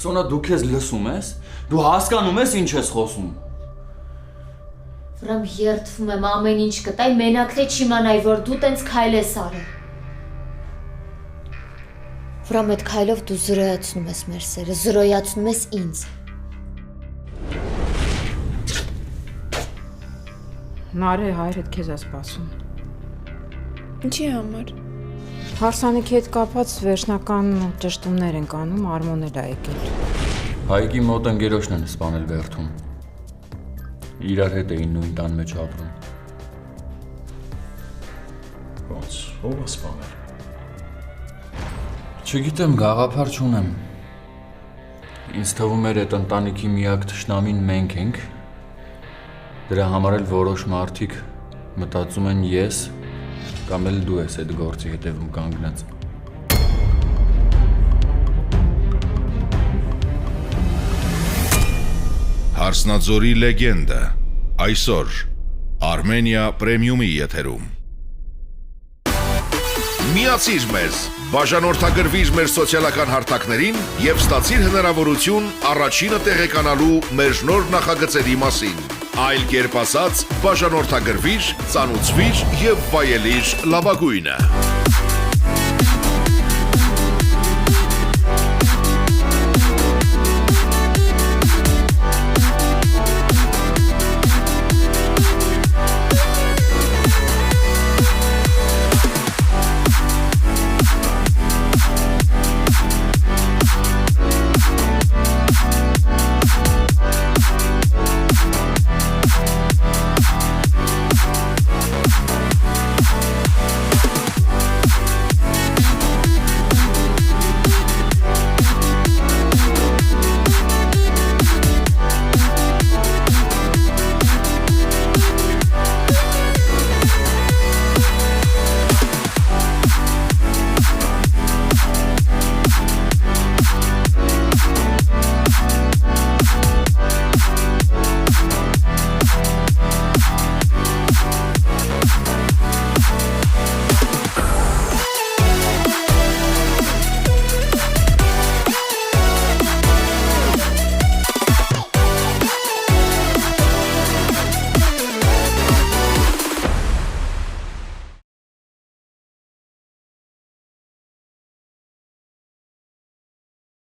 Սոնա դու քեզ լսում ես? Դու հասկանում ես ինչ ես խոսում։ Վրամ երդվում եմ ամեն ինչ կտայ, մենակ թե չիմանայի, որ դու տենց քայլ ես արել։ Վրամ այդ քայլով դու զրոյացնում ես մեր սերը, զրոյացնում ես ինձ։ Նարէ հայրդ քեզ է սպասում։ Ինչի համար։ Հարսանիքի հետ կապած վերջնական ճշտումներ ենք անում, Արմոնել է եկել։ Հայկի մոտ ընկերոջն են սպանել Բերդում։ Իրար հետ էին նույն տան մեջ ապրում։ Ոնց, ով է սպանել։ Չգիտեմ, գաղափար չունեմ։ Ինձ թվում էր այդ ընտանիքի միակ թշնամին մենք ենք։ Դրա համար էլ որոշ մարդիկ մտածում են ես կամ էլ դու ես այդ գործի հետևում կանգնած։ Հարսնաձորի լեգենդը այսօր Armenia Premium-ի եթերում։ Միացիր մեզ, բաժանորդագրվիր մեր սոցիալական հարթակներին եւ ստացիր հնարավորություն առաջինը տեղեկանալու մեր նոր նախագծերի մասին։ Այլ կերպ ասած, բաժանորդագրվիր, ծանուցվիր եւ վայելիր լավագույնը։